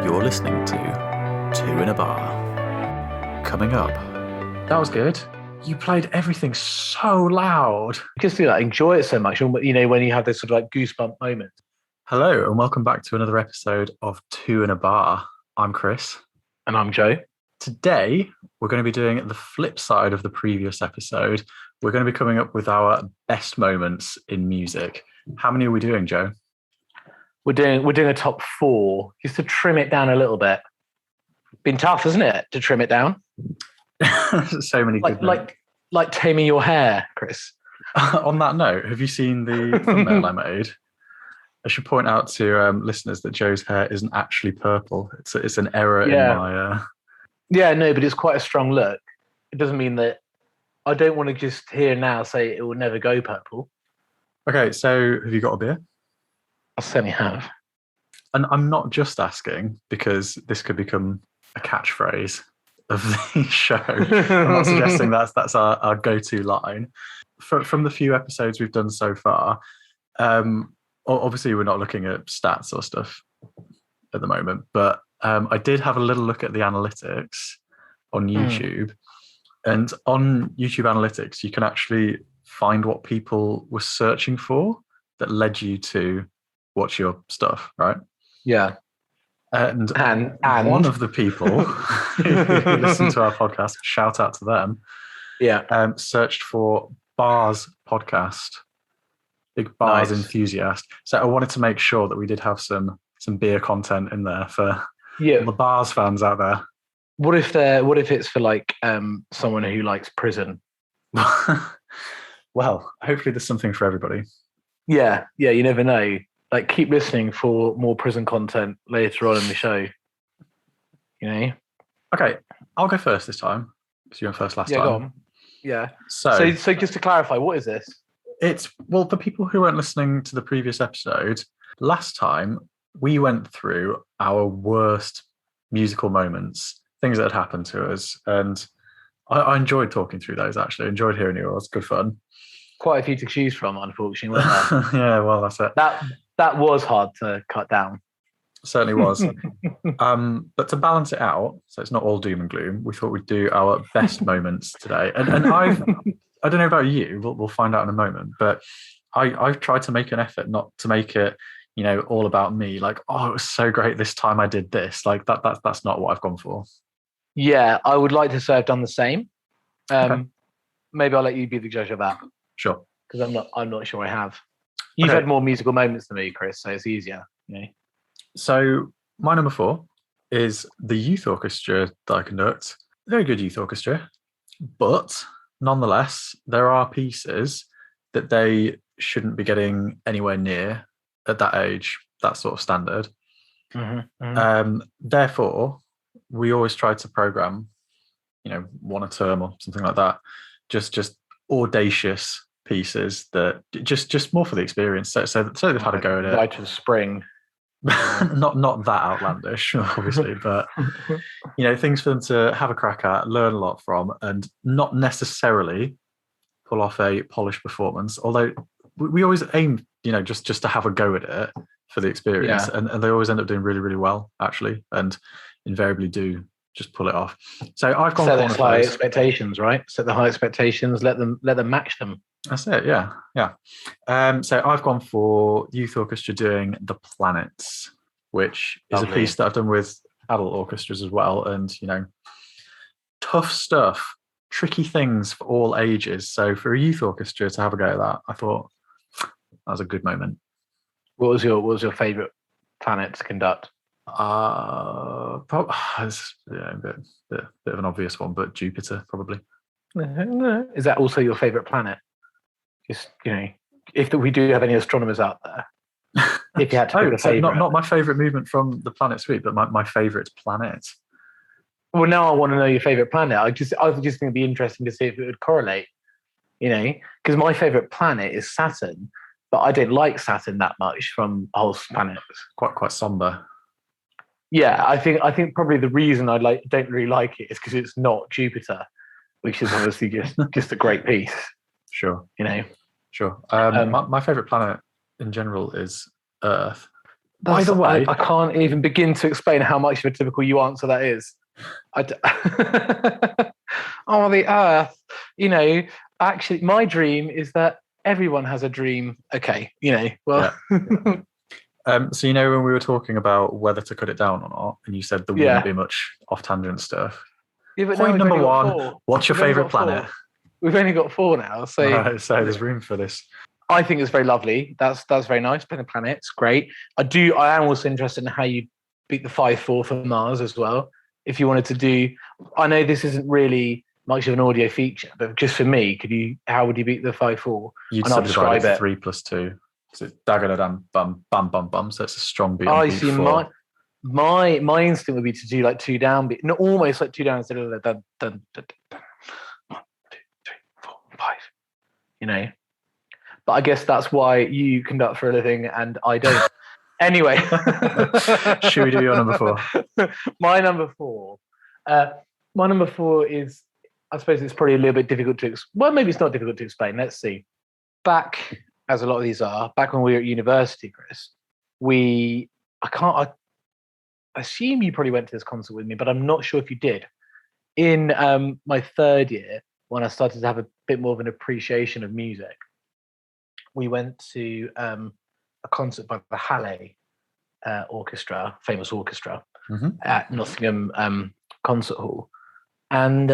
You're listening to Two in a Bar. Coming up. That was good. You played everything so loud. Just do that. Enjoy it so much. You know, when you have this sort of like goosebump moment. Hello, and welcome back to another episode of Two in a Bar. I'm Chris. And I'm Joe. Today, we're going to be doing the flip side of the previous episode. We're going to be coming up with our best moments in music. How many are we doing, Joe? We're doing a top 4, just to trim it down a little bit. Been tough, isn't it, to trim it down? So many good like taming your hair, Chris. On that note, have you seen the thumbnail I made? I should point out to listeners that Joe's hair isn't actually purple. It's an error in my... Yeah, no, but it's quite a strong look. It doesn't mean that... I don't want to just here now say it will never go purple. Okay, so have you got a beer? I certainly have. And I'm not just asking because this could become a catchphrase of the show. I'm not suggesting that's our go-to line. From the few episodes we've done so far, obviously we're not looking at stats or stuff at the moment, but I did have a little look at the analytics on YouTube. And on YouTube analytics, you can actually find what people were searching for that led you to watch your stuff, right? Yeah. And one of the people who listen to our podcast, shout out to them, searched for Bars podcast, big Bars enthusiast. So I wanted to make sure that we did have some beer content in there for all the Bars fans out there. What if it's for like someone who likes prison? Well, hopefully there's something for everybody. Yeah, you never know. Like, keep listening for more prison content later on in the show. You know? Okay, I'll go first this time, because you went first last time. Go on. Yeah. So just to clarify, what is this? It's, well, for people who weren't listening to the previous episode, last time we went through our worst musical moments, things that had happened to us, and I enjoyed talking through those, actually. I enjoyed hearing yours. Good fun. Quite a few to choose from, unfortunately, weren't there? Yeah, well, that's it. That was hard to cut down. Certainly was. But to balance it out, so it's not all doom and gloom, we thought we'd do our best moments today. And I don't know about you, we'll find out in a moment, but I've tried to make an effort not to make it, you know, all about me. Like, oh, it was so great this time I did this. Like that's not what I've gone for. Yeah, I would like to say I've done the same. Okay. Maybe I'll let you be the judge of that. Sure. Because I'm not sure I have. You've had more musical moments than me, Chris, so it's easier. You know? So my number 4 is the youth orchestra that I conduct. Very good youth orchestra, but nonetheless, there are pieces that they shouldn't be getting anywhere near at that age, that sort of standard. Therefore, we always try to program, you know, one a term or something like that. Just audacious pieces that just more for the experience. So they've had a go at it. Rite of Spring. not that outlandish, obviously, but you know, things for them to have a crack at, learn a lot from, and not necessarily pull off a polished performance. Although we always aim, you know, just to have a go at it for the experience, and they always end up doing really, really well, actually, and invariably do just pull it off. So I've gone set high expectations, right? Set the high expectations. Let them match them. That's it. Yeah. So I've gone for youth orchestra doing The Planets, which is a piece that I've done with adult orchestras as well, and you know, tough stuff, tricky things for all ages. So for a youth orchestra to have a go at that, I thought that was a good moment. What was your favourite planet to conduct? It's a bit of an obvious one, but Jupiter probably. Is that also your favourite planet? Just, you know, if we do have any astronomers out there, if you had to pick a favourite. Not my favourite movement from the planet suite, but my favourite planet. Well, now I want to know your favourite planet. I was just going to be interesting to see if it would correlate. You know, because my favourite planet is Saturn, but I don't like Saturn that much from whole planets. Quite somber. Yeah, I think probably the reason I don't really like it is because it's not Jupiter, which is obviously just a great piece. Sure. You know. Sure. My favourite planet in general is Earth. Either way, I can't even begin to explain how much of a typical you answer that is. Oh, the earth. Actually, my dream is that everyone has a dream. Okay, well. Yeah. So when we were talking about whether to cut it down or not, and you said there wouldn't be much off-tangent stuff. Yeah, but Point number one, what's your favourite planet? We've only got 4 now. So, right, so there's room for this. I think it's very lovely. That's very nice. Playing the planets, great. I am also interested in how you beat the 5/4 for Mars as well. If you wanted to do, I know this isn't really much of an audio feature, but just for me, how would you beat the 5/4? You'd subdivide it 3 + 2. So it's dagga bum bum bum bum. So it's a strong beat. I see. My instinct would be to do like 2 downbeat, no, almost like 2 down instead of dun, dun, dun, dun, 1, 2, 3, 4, 5. But I guess that's why you conduct for a living and I don't. Anyway, should we do your number 4? My number 4. My number 4 is, I suppose it's probably a little bit difficult to. Well, maybe it's not difficult to explain. Let's see. Back, as a lot of these are, back when we were at university, Chris, I assume you probably went to this concert with me, but I'm not sure if you did. In my 3rd year, when I started to have a bit more of an appreciation of music, we went to a concert by the Halle Orchestra, famous orchestra, at Nottingham Concert Hall. And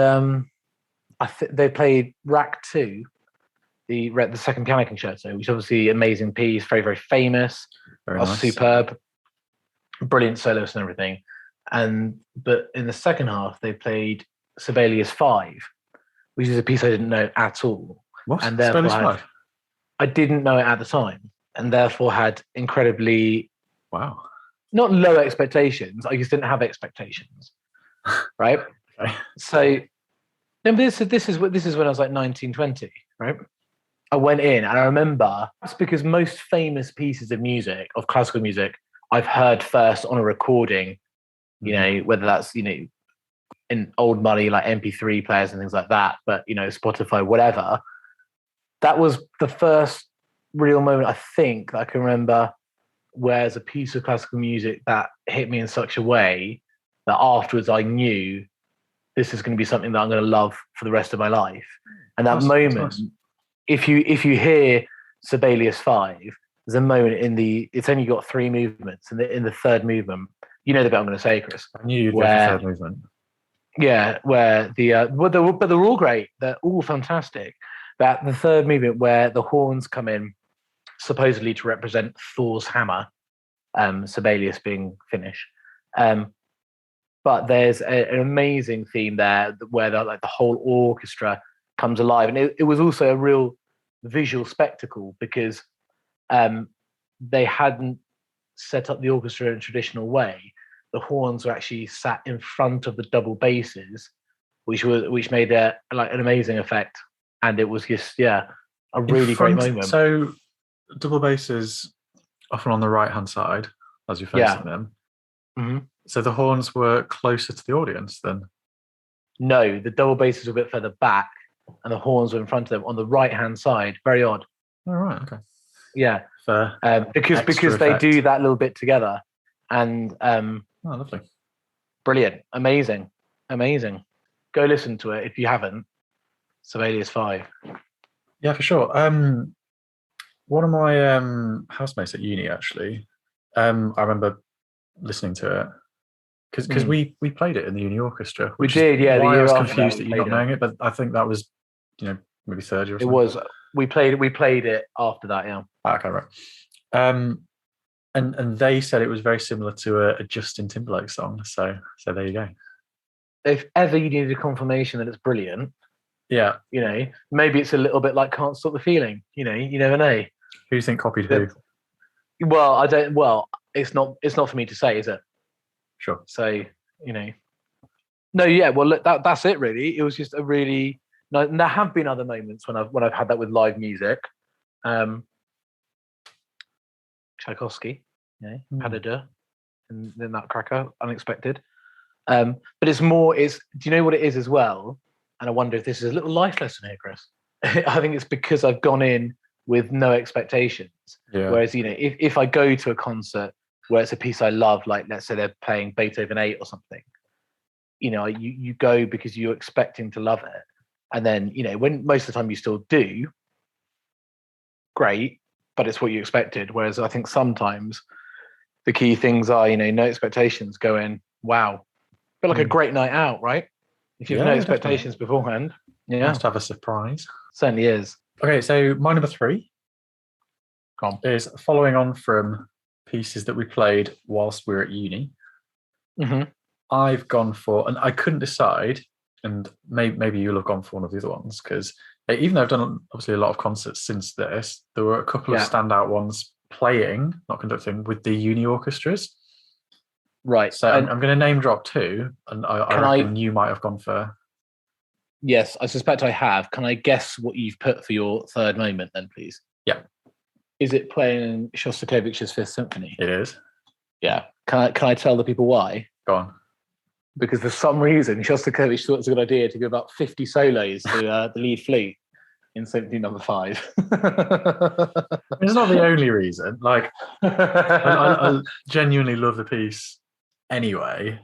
they played Rack 2, the second piano concerto, which is obviously an amazing piece, very, very famous, very nice. Superb, brilliant soloist and everything. But in the second half, they played Sibelius 5, which is a piece I didn't know at all. What? And therefore Sibelius 5? I didn't know it at the time, and therefore had incredibly not low expectations. I just didn't have expectations, right? Okay. So this is when I was like 19, 20, right? I went in, and I remember it's because most famous pieces of music, of classical music, I've heard first on a recording, whether that's in old money like MP3 players and things like that, but Spotify, whatever. That was the first real moment, I think, that I can remember where there's a piece of classical music that hit me in such a way that afterwards I knew this is going to be something that I'm going to love for the rest of my life. And that moment, nice. if you hear Sibelius 5, there's a moment it's only got 3 movements, and in the 3rd movement, you know the bit I'm going to say, Chris. I knew you'd go for the 3rd movement. Yeah, where but they're all great. They're all fantastic. But the 3rd movement, where the horns come in, supposedly to represent Thor's hammer, Sibelius being Finnish. But there's an amazing theme there where the whole orchestra comes alive, and it was also a real visual spectacle because they hadn't set up the orchestra in a traditional way. The horns were actually sat in front of the double basses, which made an amazing effect. And it was just, a really great moment. So double basses often on the right-hand side as you're facing them. Mm-hmm. So the horns were closer to the audience then? No, the double basses were a bit further back and the horns were in front of them on the right-hand side. Very odd. Oh, right, okay. Yeah. Fair. Because they do that little bit together. And lovely. Brilliant. Amazing. Go listen to it if you haven't. Sibelius 5. Yeah, for sure. One of my housemates at uni, actually, I remember listening to it because we played it in the uni orchestra. We did, yeah. Why I was confused at you not knowing it, but I think that was, maybe 3rd year or something. It was. We played it after that, yeah. Okay, right. And they said it was very similar to a Justin Timberlake song. So there you go. If ever you needed a confirmation that it's brilliant, yeah, maybe it's a little bit like Can't Stop the Feeling. You never know. Who do you think copied who? Well, I don't. Well, it's not for me to say, is it? Sure. So no, yeah. Well, look, that's it. Really, it was just a really. And there have been other moments when I've had that with live music. Tchaikovsky, Padada, and then that cracker, unexpected. But it's more. Do you know what it is as well? And I wonder if this is a little life lesson here, Chris. I think it's because I've gone in with no expectations. Yeah. Whereas, if I go to a concert where it's a piece I love, like let's say they're playing Beethoven 8 or something. You go because you're expecting to love it, and then when most of the time you still do, great, but it's what you expected. Whereas I think sometimes the key things are no expectations, going wow, feel like a great night out, right? If you have no expectations beforehand, nice to have a surprise. Certainly is. Okay, so my number 3 is following on from pieces that we played whilst we were at uni. Mm-hmm. I've gone for, and I couldn't decide, and maybe you'll have gone for one of the other ones, because even though I've done obviously a lot of concerts since this, there were a couple of standout ones playing, not conducting, with the uni orchestras. Right. So I'm going to name drop 2, and I reckon you might have gone for. Yes, I suspect I have. Can I guess what you've put for your third moment then, please? Yeah. Is it playing Shostakovich's Fifth Symphony? It is. Yeah. Can I tell the people why? Go on. Because for some reason, Shostakovich thought it was a good idea to give about 50 solos to the lead flute in Symphony No. 5. It's not the only reason. Like, I genuinely love the piece anyway.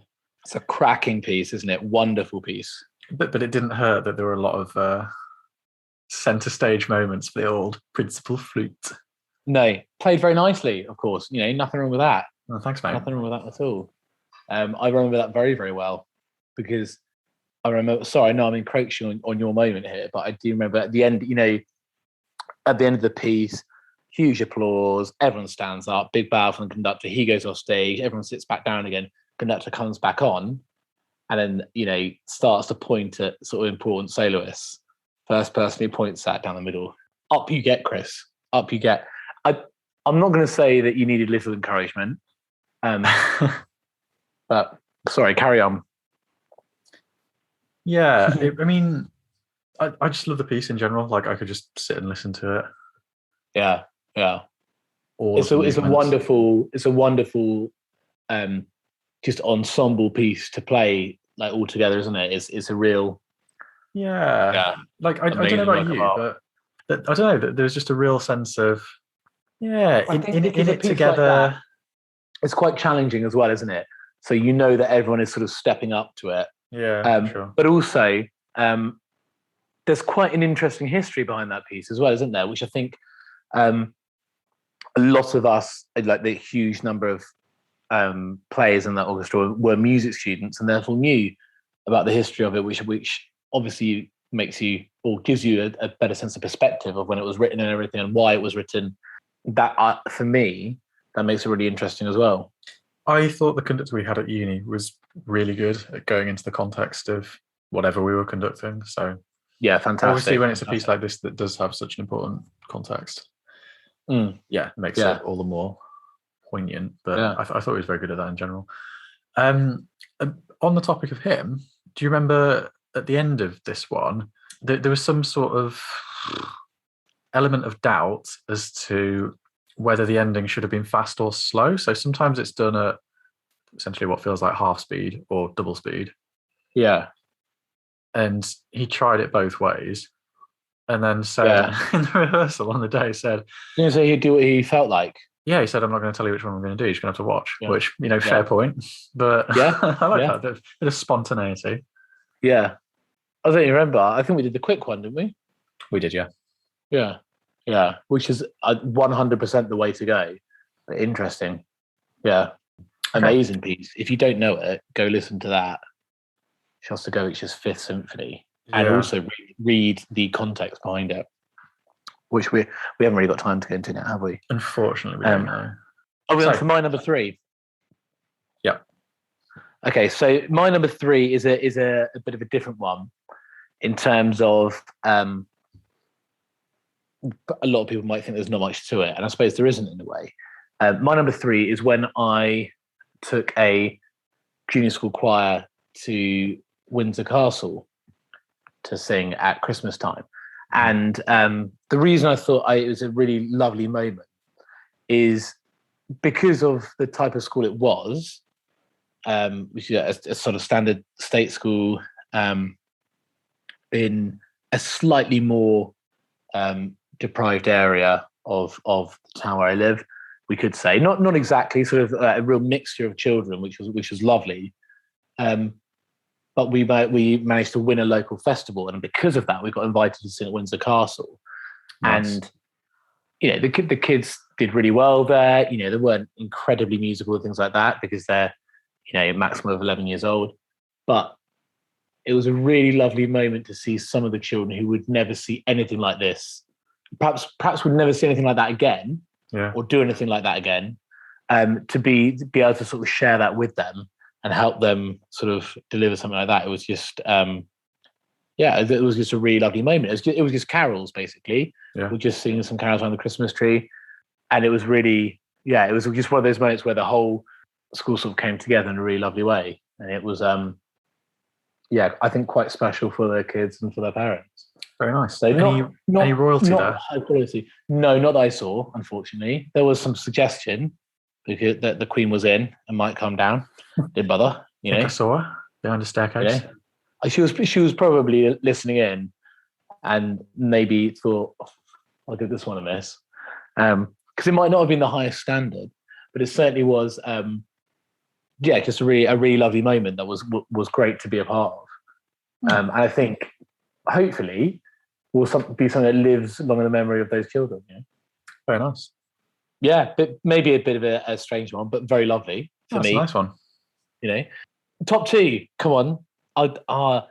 It's a cracking piece, isn't it? Wonderful piece. But it didn't hurt that there were a lot of centre stage moments for the old principal flute. No, played very nicely, of course. Nothing wrong with that. Oh, thanks, mate. Nothing wrong with that at all. I remember that very, very well, because I remember. Sorry, I know I'm encroaching on your moment here, but I do remember at the end. At the end of the piece, huge applause. Everyone stands up. Big bow from the conductor. He goes off stage. Everyone sits back down again. Conductor comes back on, and then starts to point at sort of important soloists. First person he points at down the middle. Up you get, Chris. Up you get. I'm not going to say that you needed little encouragement. But sorry, carry on. Yeah, I mean, I just love the piece in general. Like, I could just sit and listen to it. Yeah. It's a wonderful, just ensemble piece to play like all together, isn't it? It's a real. Yeah. Like, I don't know about you, but I don't know. There's just a real sense of in it together. Like it's quite challenging as well, isn't it? So that everyone is sort of stepping up to it. Yeah, sure. But also, there's quite an interesting history behind that piece as well, isn't there? Which I think a lot of us, like the huge number of players in that orchestra, were music students and therefore knew about the history of it, which obviously makes you, or gives you a better sense of perspective of when it was written and everything and why it was written. That for me, that makes it really interesting as well. I thought the conductor we had at uni was really good at going into the context of whatever we were conducting. So yeah, fantastic. Obviously, when it's a piece like this that does have such an important context, it makes it all the more poignant. But I thought he was very good at that in general. On the topic of him, do you remember at the end of this one, there was some sort of element of doubt as to whether the ending should have been fast or slow. So sometimes it's done at essentially what feels like half speed or double speed. Yeah. And he tried it both ways. And then said in the rehearsal on the day, said... Didn't say he'd do what he felt like. Yeah, he said, I'm not going to tell you which one I'm going to do. You're just going to have to watch. Yeah. Which, fair point. But I like that. A bit of spontaneity. Yeah. I don't remember. I think we did the quick one, didn't we? We did, yeah. Yeah. Yeah. Which is 100% the way to go. But interesting. Yeah. Amazing piece. If you don't know it, go listen to that. Shostakovich's Fifth Symphony. And also read the context behind it. Which we haven't really got time to get into now, have we? Unfortunately, we don't know. Are we on for my number 3? Yeah. Okay, so my number 3 is a bit of a different one in terms of a lot of people might think there's not much to it, and I suppose there isn't in a way. My number 3 is when I took a junior school choir to Windsor Castle to sing at Christmas time. And the reason I thought it was a really lovely moment is because of the type of school it was, which is a sort of standard state school in a slightly more deprived area of the town where I live, we could say. Not exactly, sort of a real mixture of children, which was lovely. But we managed to win a local festival, and because of that, we got invited to sing at Windsor Castle. Nice. And the kids did really well there. They weren't incredibly musical and things like that because they're a maximum of 11 years old. But it was a really lovely moment to see some of the children who would never see anything like this, perhaps would never see anything like that again, or do anything like that again, to be able to sort of share that with them and help them sort of deliver something like that. It was just, it was just a really lovely moment. It was just carols, basically. Yeah. We're just singing some carols around the Christmas tree. And it was really, it was just one of those moments where the whole school sort of came together in a really lovely way. And it was, I think quite special for their kids and for their parents. Very nice. So any royalty there? High quality. No, not that I saw, unfortunately. There was some suggestion because that the Queen was in and might come down. Didn't bother, I think I saw her behind a staircase. She was probably listening in and maybe thought, I'll give this one a miss. Because it might not have been the highest standard, but it certainly was just a really lovely moment that was great to be a part of. And I think hopefully will be something that lives long in the memory of those children. Very nice. Yeah, but maybe a bit of a strange one, but very lovely for me. That's a nice one. Top two. Come on. I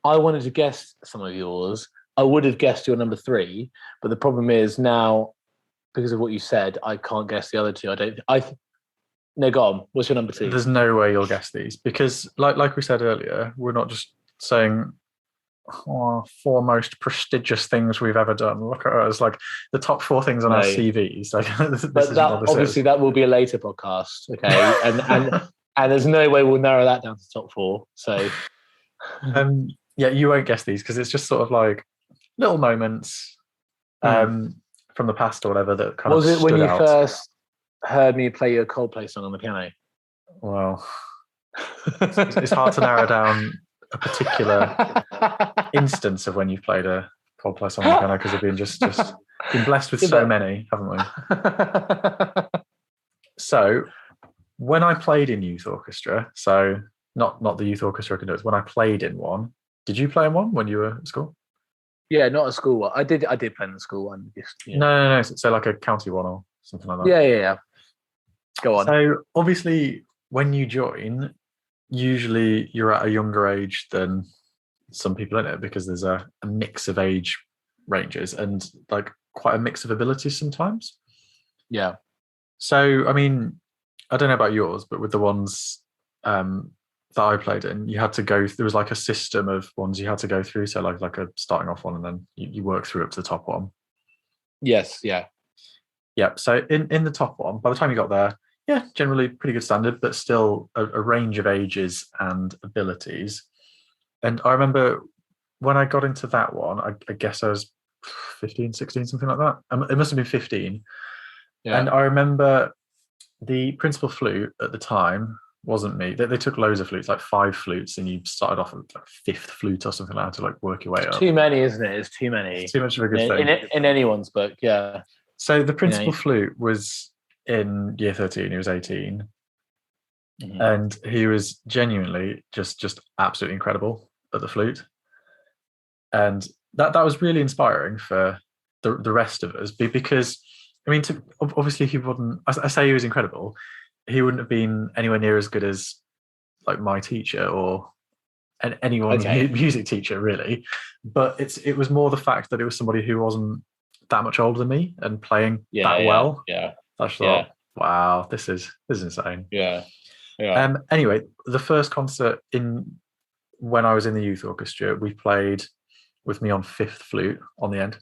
wanted to guess some of yours. I would have guessed your number 3, but the problem is now, because of what you said, I can't guess the other two. No, go on. What's your number 2? There's no way you'll guess these because, like we said earlier, we're not just saying 4 most prestigious things we've ever done. Look at us, like the top 4 things on our CVs. Like, obviously, that will be a later podcast, okay? And there's no way we'll narrow that down to top 4. So, you won't guess these because it's just sort of like little moments from the past or whatever that kind of stood out. Was it when you first heard me play your Coldplay song on the piano? Well, it's hard to narrow down a particular instance of when you've played a Coldplay song on the piano because we've been just been blessed with so many, haven't we? So when I played in youth orchestra, so not the youth orchestra conductors, when I played in one, did you play in one when you were at school? Yeah, not a school one. I did play in the school one. No. So like a county one or something like that. Yeah. Go on. So obviously, when you join, usually you're at a younger age than some people in it because there's a mix of age ranges and like quite a mix of abilities sometimes. Yeah. So I mean, I don't know about yours, but with the ones that I played in, you had to go. There was like a system of ones you had to go through. So like a starting off one, and then you work through up to the top one. Yes. Yeah. Yep. So in the top one, by the time you got there, generally pretty good standard, but still a range of ages and abilities. And I remember when I got into that one, I guess I was 15, 16, something like that. It must have been 15. Yeah. And I remember the principal flute at the time wasn't me. They took loads of flutes, like 5 flutes, and you started off with like 5th flute or something like that to like work your way up. Too many, isn't it? It's too many. It's too much of a good thing. In anyone's book, yeah. So the principal flute was in year 13. He was 18. Mm-hmm. And he was genuinely just absolutely incredible at the flute. And that was really inspiring for the rest of us because, I mean, obviously he wouldn't, I say he was incredible, he wouldn't have been anywhere near as good as like my teacher or anyone's music teacher really. But it was more the fact that it was somebody who wasn't that much older than me and playing well. Yeah. I just thought, wow, this is insane. Yeah. Anyway, the first concert when I was in the youth orchestra, we played with me on 5th flute on the end.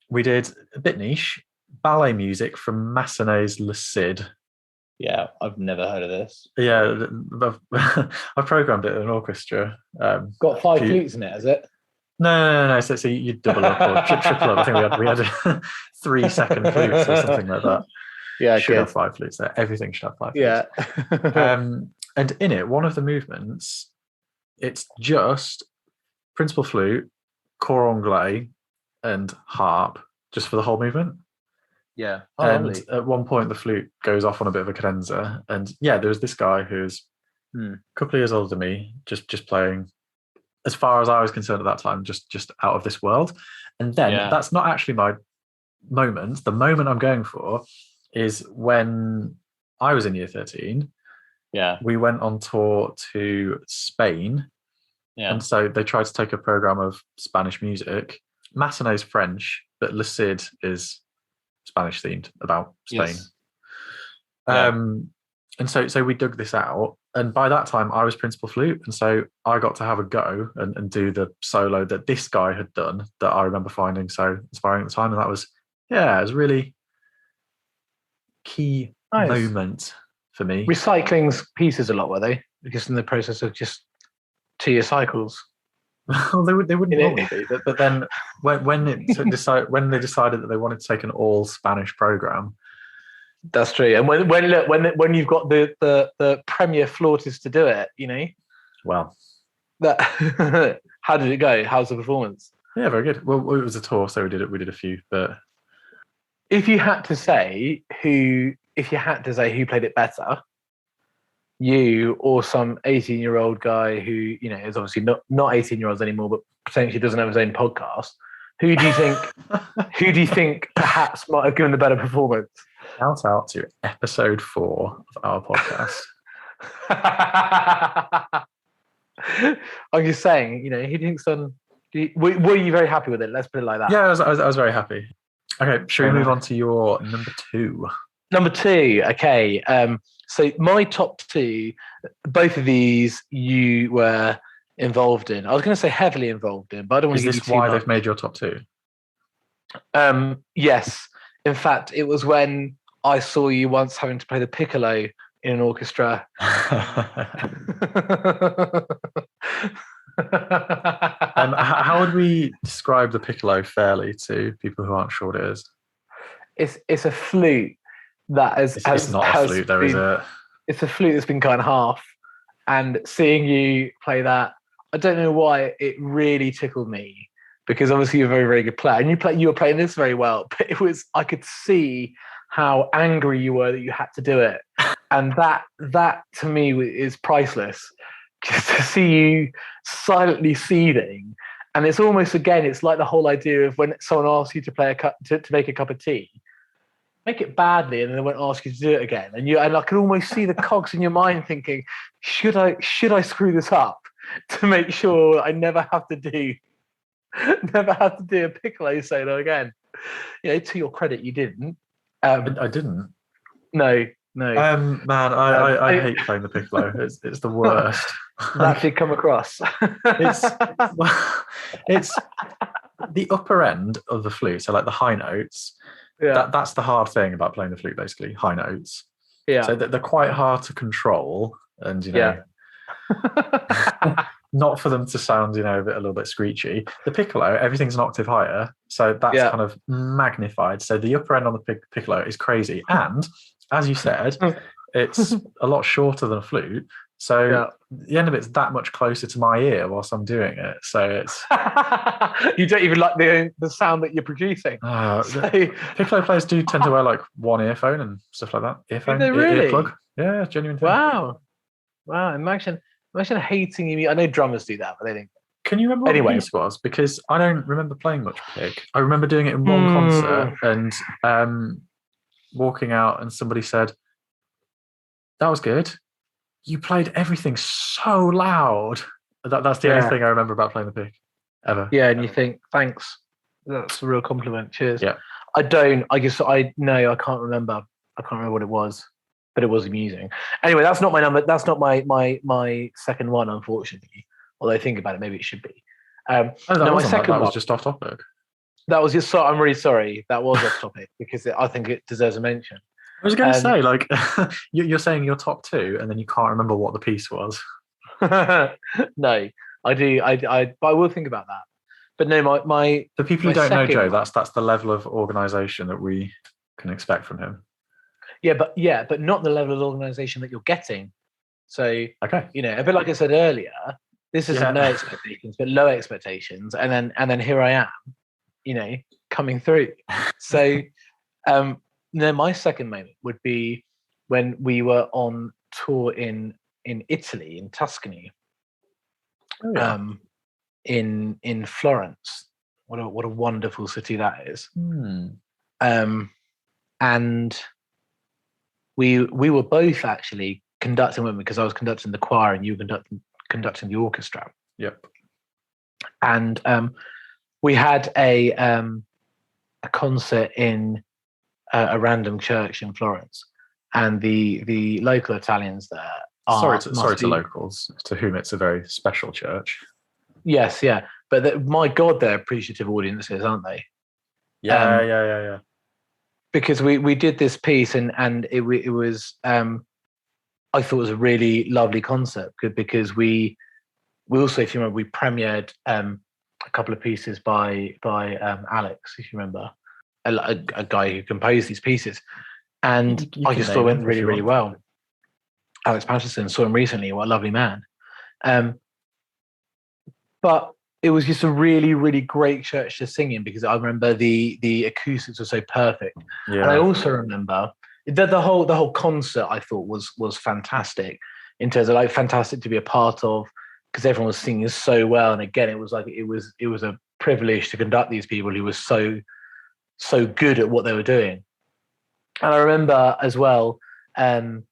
We did a bit niche ballet music from Massenet's Le Cid. Yeah, I've never heard of this. Yeah, I've programmed it in an orchestra. Got 5 flutes in it, is it? No. So you double up or triple up. I think we had 3 second flutes or something like that. Yeah, should have 5 flutes there. Everything should have 5 flutes. Yeah. And in it, one of the movements, it's just principal flute, cor anglais, and harp, just for the whole movement. Yeah. Oh, And lovely. at one point, the flute goes off on a bit of a cadenza. And yeah, there was this guy who's a couple of years older than me, just playing, as far as I was concerned at that time, just out of this world. And then that's not actually my moment. The moment I'm going for is when I was in year 13. Yeah. We went on tour to Spain. Yeah. And so they tried to take a program of Spanish music. Massenet's French, but Le Cid is Spanish themed, about Spain. Yes. Yeah. And so we dug this out. And by that time, I was principal flute. And so I got to have a go and do the solo that this guy had done that I remember finding so inspiring at the time. And that was, it was really key moment for me. Recycling's pieces a lot, were they? Because in the process of just 2-year cycles. Well, they wouldn't normally be, but then when they decided that they wanted to take an all Spanish program. That's true. And when you've got the premier flautist to do it, Well, that how did it go? How's the performance? Yeah, very good. Well, it was a tour, so we did a few. But if you had to say who played it better, you or some 18-year-old guy who is obviously not 18-year-olds anymore, but potentially doesn't have his own podcast, who do you think perhaps might have given the better performance? Shout out to episode 4 of our podcast. I'm just saying, he thinks were you very happy with it? Let's put it like that. Yeah, I was very happy. Okay, should we move on to your number 2? Number 2, okay. So my top 2, both of these you were involved in. I was going to say heavily involved in, but I don't want to give you too much. Is this why they've made your top 2? Yes. In fact, it was when I saw you once having to play the piccolo in an orchestra. How would we describe the piccolo fairly to people who aren't sure what it is? It's a flute that it's not a flute, though, is it? It's a flute that's been cut in half. And seeing you play that, I don't know why it really tickled me, because obviously you're a very, very good player, and you were playing this very well. But I could see how angry you were that you had to do it, and that to me is priceless. Just to see you silently seething, and it's almost it's like the whole idea of when someone asks you to play to make a cup of tea. Make it badly, and then they won't ask you to do it again. And I can almost see the cogs in your mind thinking, should I screw this up to make sure I never have to do a piccolo solo again? To your credit, you didn't. I didn't. No. Man, I hate playing the piccolo. It's the worst. That did come across. It's the upper end of the flute, so like the high notes. Yeah. That's the hard thing about playing the flute, basically, high notes. Yeah. So they're quite hard to control, and not for them to sound, a little bit screechy. The piccolo, everything's an octave higher, so that's kind of magnified. So the upper end on the piccolo is crazy, and as you said, it's a lot shorter than a flute. So the end of it's that much closer to my ear whilst I'm doing it. So it's you don't even like the sound that you're producing. Piccolo players do tend to wear like one earphone and stuff like that. Earphone, really? Earplug. Yeah, genuine thing. Wow. Imagine hating you. I know drummers do that, but they think. Can you remember what the piece was? Because I don't remember playing much Pig. I remember doing it in one concert and walking out, and somebody said, "That was good. You played everything so loud." That's the only thing I remember about playing the Pig ever. Yeah, and you think, thanks. That's a real compliment. Cheers. Yeah. I don't. I guess I can't remember. I can't remember what it was, but it was amusing. Anyway, that's not my number. That's not my second one, unfortunately. Although I think about it, maybe it should be. That was just off topic. That was just. I'm really sorry. That was off topic because I think it deserves a mention. I was going to say, like, you're saying your top 2, and then you can't remember what the piece was. No, I do. But I will think about that. But no, my the people who don't know Joe, that's the level of organisation that we can expect from him. Yeah, but not the level of organisation that you're getting. So, okay, a bit like I said earlier, this isn't no expectations, but low expectations, and then here I am, coming through. So, no, my second moment would be when we were on tour in Italy, in Tuscany, Oh yeah. in Florence. What a wonderful city that is. Um, and we were both actually conducting women, because I was conducting the choir and you were conducting the orchestra. Yep. And we had a concert in a random church in Florence, and the local Italians there Sorry are to locals, to whom it's a very special church. Yes, yeah, but my God, they're appreciative audiences, aren't they? Yeah. Because we did this piece, and it was I thought it was a really lovely concert, because we also, if you remember, we premiered a couple of pieces by Alex, if you remember, a guy who composed these pieces, and You I can just thought it name went him if really, you really want. well. Alex Patterson, saw him recently. What a lovely man. But it was just a really, really great church to sing in, because I remember the acoustics were so perfect. Yeah. And I also remember the whole concert I thought was fantastic, in terms of like fantastic to be a part of, because everyone was singing so well. And again, it was like it was a privilege to conduct these people who were so good at what they were doing. And I remember as well, in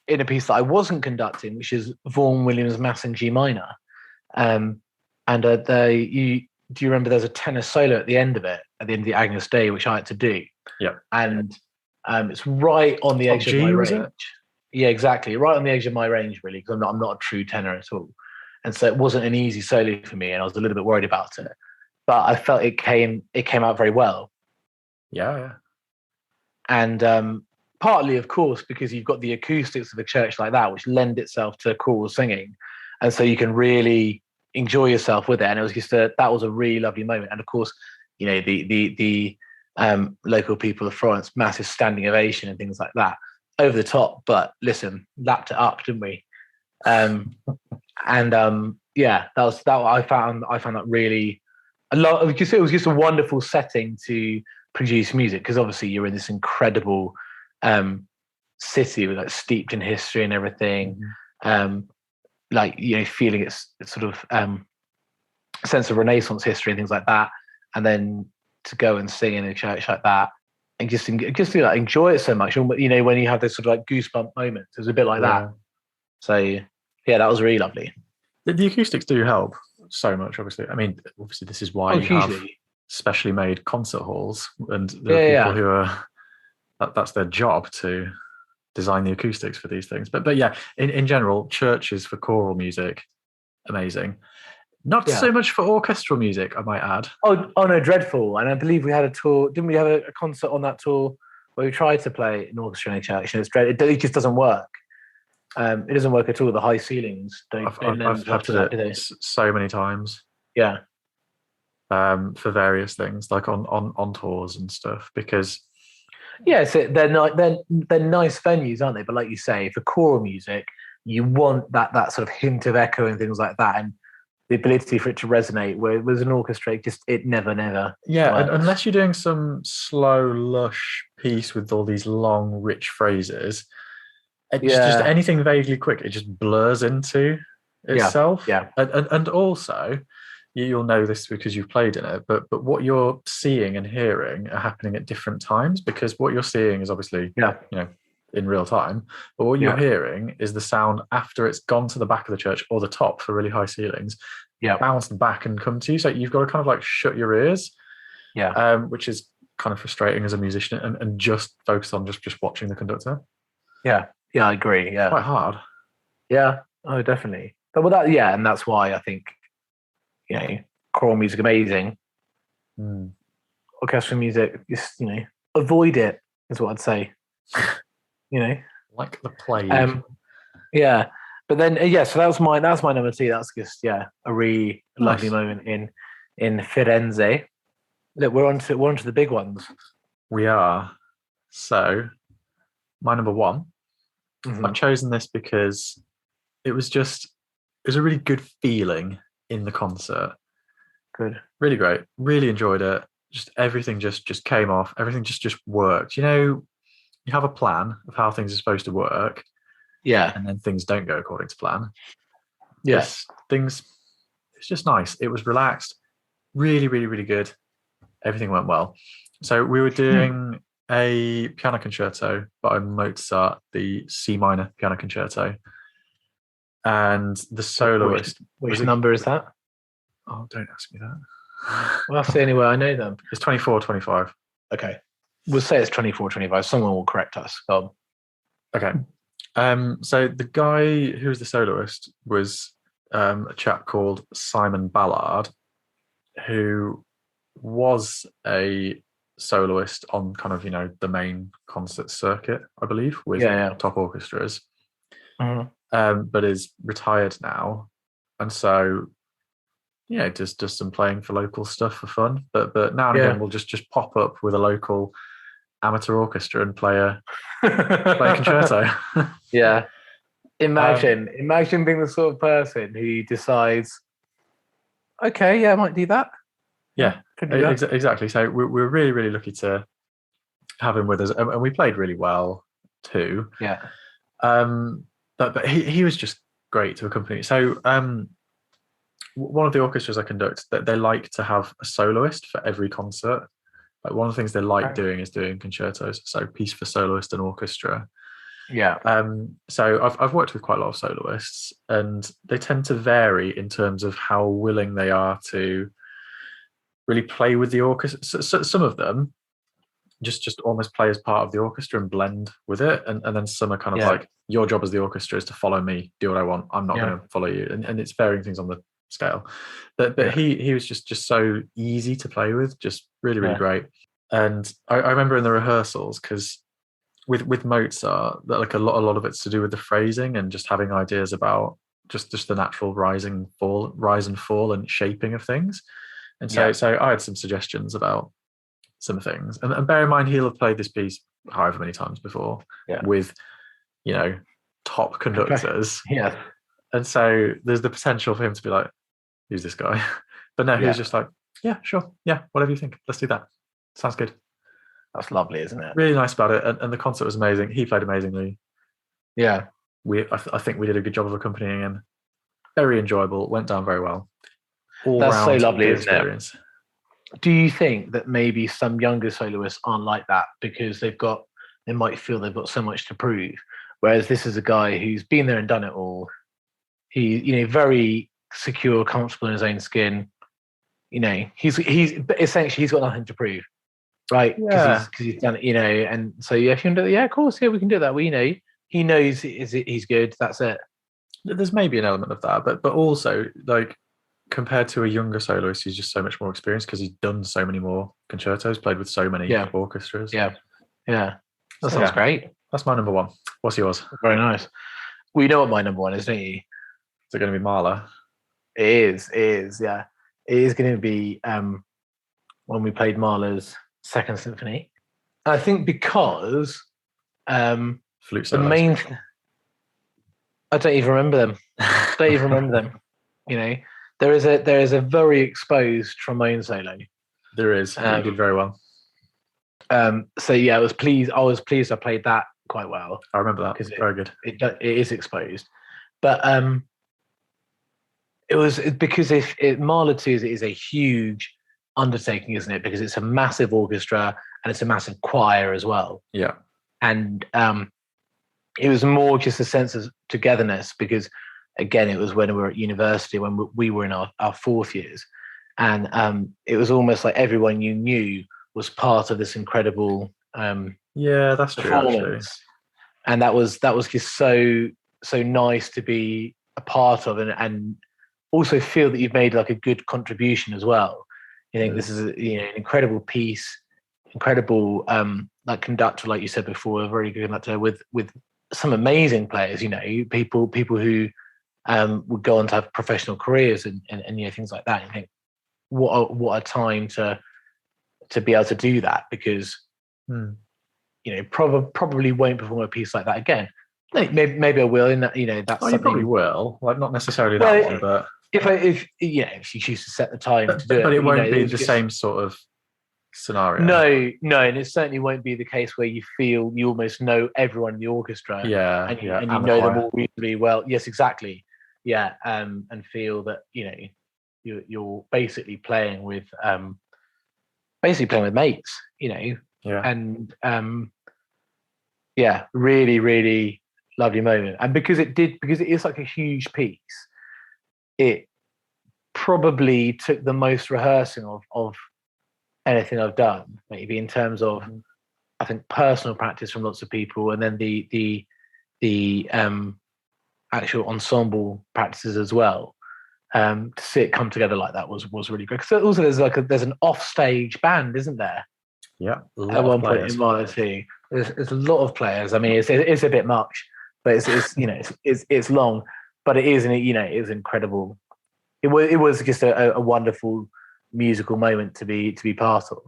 a piece that I wasn't conducting, which is Vaughan Williams' Mass in G minor. And do you remember there's a tenor solo at the end of it, at the end of the Agnus Dei, which I had to do? Yeah. And it's right on the edge of my was range. It? Yeah, exactly. Right on the edge of my range, really, because I'm not a true tenor at all. And so it wasn't an easy solo for me, and I was a little bit worried about it. But I felt it came out very well. Yeah. And partly, of course, because you've got the acoustics of a church like that, which lend itself to choral singing, and so you can really enjoy yourself with it. And it was just that was a really lovely moment. And of course, you know, the local people of Florence, massive standing ovation and things like that, over the top. But listen, lapped it up, didn't we? Yeah, that I found that really a lot. It was just a wonderful setting to produce music, because obviously you're in this incredible city with, like, steeped in history and everything. Like, you know, feeling its sort of sense of Renaissance history and things like that, and then to go and sing in a church like that, and just like, enjoy it so much. You know, when you have this sort of like goosebump moments, it was a bit like that. So yeah, that was really lovely. The acoustics do help so much. Obviously, I mean, this is why you have specially made concert halls, and there are people who are that's their job, to design the acoustics for these things. But yeah, in general, churches for choral music, amazing. Not so much for orchestral music, I might add. Oh no, dreadful. And I believe we had a tour. Didn't we have a concert on that tour where we tried to play an orchestra in a church, and it just doesn't work. It doesn't work at all. The high ceilings I've had to do it so many times. Yeah. For various things, like on tours and stuff, because so they're nice venues, aren't they? But like you say, for choral music, you want that sort of hint of echo and things like that, and the ability for it to resonate. Where with an orchestra, it never yeah, unless you're doing some slow, lush piece with all these long, rich phrases, just anything vaguely quick, it just blurs into itself. And also, you'll know this because you've played in it, but what you're seeing and hearing are happening at different times, because what you're seeing is obviously in real time, but what you're hearing is the sound after it's gone to the back of the church or the top for really high ceilings, bounced back and come to you. So you've got to kind of like shut your ears, which is kind of frustrating as a musician, and just focus on just watching the conductor. Yeah, I agree. Yeah, it's quite hard. Yeah, oh, definitely. But with that, and that's why I think, you know, choral music amazing. Orchestral music, just, you know, avoid it is what I'd say. You know, like the plague. Yeah, but then so that's my number two. That's just a really lovely moment in Firenze. Look, we're on to the big ones. We are. So my number one. I've chosen this because it was a really good feeling in the concert. Good. Really great. Really enjoyed it. just everything just came off. Everything just worked. You know, you have a plan of how things are supposed to work, Yeah. and then things don't go according to plan. Yeah. It's just nice. It was relaxed, really, really, really good. Everything went well. So we were doing a piano concerto by Mozart, the C minor piano concerto, and the soloist. Which number is that? Oh, don't ask me that. Well, that's the only way I know them. It's 24, 25. Okay. We'll say it's 24, 25. Someone will correct us. Okay. So the guy who was the soloist was a chap called Simon Ballard, who was a soloist on kind of, you know, the main concert circuit, I believe, with top orchestras, but is retired now. And so, yeah, just does some playing for local stuff for fun. But now and again, we'll just pop up with a local amateur orchestra and play a concerto. Yeah. Imagine being the sort of person who decides, okay, yeah, I might do that. Yeah, exactly. So we're really, really lucky to have him with us, and we played really well too. Yeah. But he was just great to accompany. So one of the orchestras I conduct, that they like to have a soloist for every concert. Like one of the things they like doing is doing concertos, so piece for soloist and orchestra. Yeah. So I've worked with quite a lot of soloists, and they tend to vary in terms of how willing they are to really play with the orchestra. So some of them just almost play as part of the orchestra and blend with it, and then some are kind of like, your job as the orchestra is to follow me, do what I want. I'm not going to follow you, and it's varying things on the scale. But he was just so easy to play with, just really, really great. And I remember in the rehearsals, because with Mozart, that like a lot of it's to do with the phrasing and just having ideas about just the natural rise and fall and shaping of things. And so I had some suggestions about some things. And bear in mind, he'll have played this piece however many times before with, you know, top conductors. Yeah. And so there's the potential for him to be like, who's this guy? But no, he was just like, yeah, sure. Yeah, whatever you think. Let's do that. Sounds good. That's lovely, isn't it? Really nice about it. And the concert was amazing. He played amazingly. Yeah. I think we did a good job of accompanying him. Very enjoyable. Went down very well. That's so lovely, isn't experience. Do you think that maybe some younger soloists aren't like that because they might feel they've got so much to prove? Whereas this is a guy who's been there and done it all. He, you know, very secure, comfortable in his own skin. You know, he's essentially he's got nothing to prove, right? Because he's done it, you know. And so if you can do it, of course, we can do that. We know he knows he's good. That's it. There's maybe an element of that, but also like compared to a younger soloist, he's just so much more experienced because he's done so many more concertos, played with so many orchestras. Yeah. That sounds great. That's my number one. What's yours? Very nice. Well, you know what my number one is, don't you? Is it going to be Mahler? It is, yeah. It is going to be when we played Mahler's Second Symphony. I think because Flute the main... I don't even remember them. You know, there is a very exposed trombone solo. There is. You did very well. So yeah, I was pleased I played that quite well. I remember that. It's very good. It is exposed. But it was because Mahler 2 is a huge undertaking, isn't it? Because it's a massive orchestra and it's a massive choir as well. Yeah. And it was more just a sense of togetherness because, again, it was when we were at university, when we were in our fourth years. And it was almost like everyone you knew was part of this incredible that's true, actually. And that was just so nice to be a part of and also feel that you've made like a good contribution as well. You think this is an incredible piece, incredible like conductor, like you said before, a very good conductor with some amazing players, you know, people who would go on to have professional careers and you know, things like that. You think, what a time to be able to do that, because you know, probably won't perform a piece like that again. Maybe I will. In that, you know, that's you probably will. Like not necessarily that one, but if you choose to set the time to do it, but it won't be the same sort of scenario. No, and it certainly won't be the case where you feel you almost know everyone in the orchestra. Yeah, and you know them all reasonably well. Yes, exactly. Yeah, and feel that you're basically playing with mates. Yeah. And yeah, really, really lovely moment. And because it is like a huge piece, it probably took the most rehearsing of anything I've done, maybe in terms of I think personal practice from lots of people, and then the actual ensemble practices as well. To see it come together like that was really great. Because also there's an offstage band, isn't there? Yeah, At one point in Mahler too, there's a lot of players. I mean, it's a bit much, but it's long, but it is it is incredible. It was just a wonderful musical moment to be part of.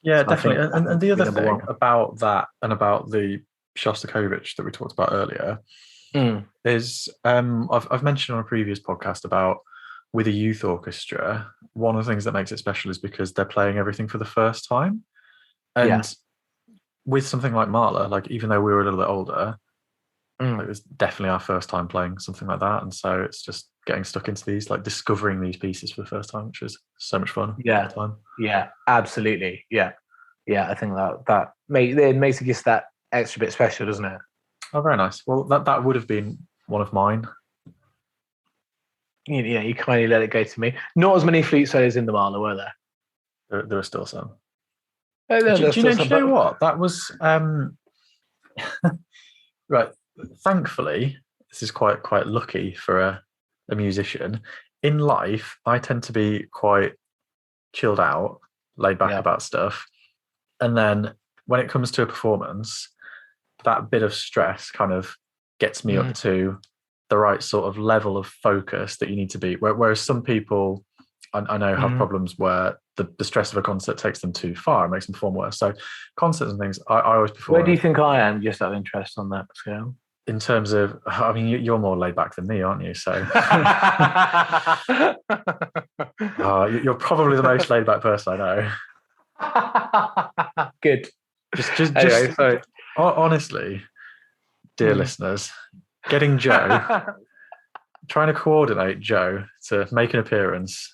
Yeah, so definitely. And the other thing about that and about the Shostakovich that we talked about earlier is I've mentioned on a previous podcast about with a youth orchestra, one of the things that makes it special is because they're playing everything for the first time. And with something like Mahler, like even though we were a little bit older, it was definitely our first time playing something like that. And so it's just getting stuck into these, like discovering these pieces for the first time, which is so much fun. Yeah. Yeah, absolutely. Yeah. Yeah. I think that makes it just that extra bit special, doesn't it? Oh, very nice. Well, that would have been one of mine. Yeah, you kindly let it go to me. Not as many flute solos in the Mahler, were there? There are still some. Do you know what? That was right. Thankfully, this is quite lucky for a musician. In life, I tend to be quite chilled out, laid back about stuff. And then when it comes to a performance, that bit of stress kind of gets me up to the right sort of level of focus that you need to be. Whereas some people, I know, have problems where the stress of a concert takes them too far and makes them perform worse. So concerts and things, I always perform. Where do you think I am, just out of interest on that scale? In terms of, I mean, you're more laid back than me, aren't you? So you're probably the most laid back person I know. Good. Just anyway, honestly, dear listeners, getting Joe, trying to coordinate Joe to make an appearance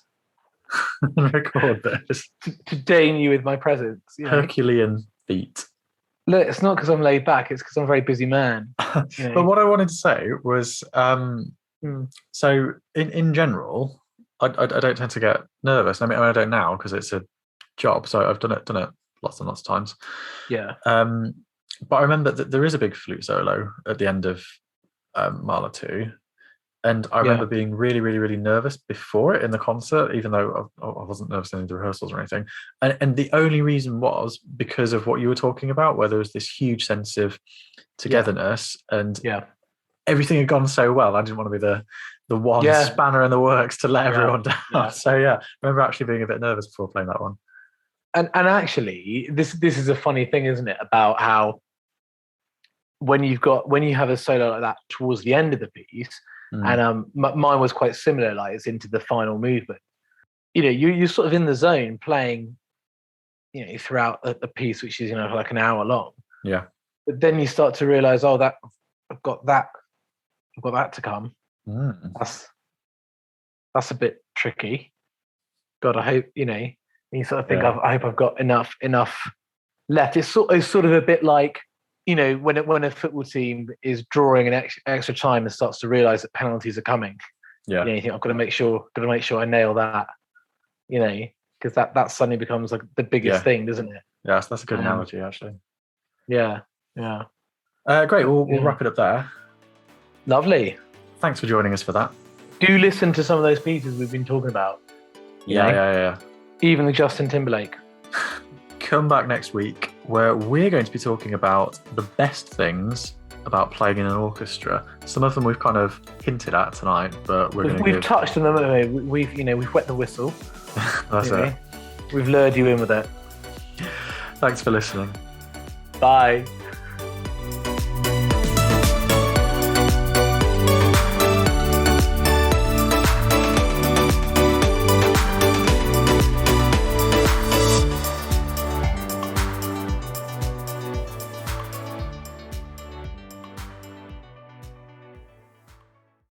and record this. To deign you with my presence. Herculean feat. Look, it's not because I'm laid back, it's because I'm a very busy man. But what I wanted to say was, so in general, I don't tend to get nervous. I mean, I don't now because it's a job, so I've done it lots and lots of times. Yeah. But I remember that there is a big flute solo at the end of Mahler 2. And I remember being really, really, really nervous before it in the concert, even though I wasn't nervous in the rehearsals or anything. And the only reason was because of what you were talking about, where there was this huge sense of togetherness and everything had gone so well. I didn't want to be the one spanner in the works to let everyone down. Yeah. So I remember actually being a bit nervous before playing that one. And actually, this is a funny thing, isn't it, about how when you have a solo like that towards the end of the piece. And mine was quite similar, like it's into the final movement. You're sort of in the zone playing, throughout a piece, which is, like an hour long. Yeah. But then you start to realize, that I've got that to come. That's a bit tricky. God, I hope, you sort of think, I hope I've got enough left. It's sort of a bit like, when a football team is drawing an extra time and starts to realise that penalties are coming. Yeah. You think I've got to make sure I nail that. Because that suddenly becomes like the biggest thing, doesn't it? Yes, that's a good analogy, actually. Yeah. Yeah. Great. We'll wrap it up there. Lovely. Thanks for joining us for that. Do listen to some of those pieces we've been talking about. Yeah. Even the Justin Timberlake. Come back next week where we're going to be talking about the best things about playing in an orchestra. Some of them we've kind of hinted at tonight, but we've touched on them. We've wet the whistle. That's it. We've lured you in with it. Thanks for listening. Bye.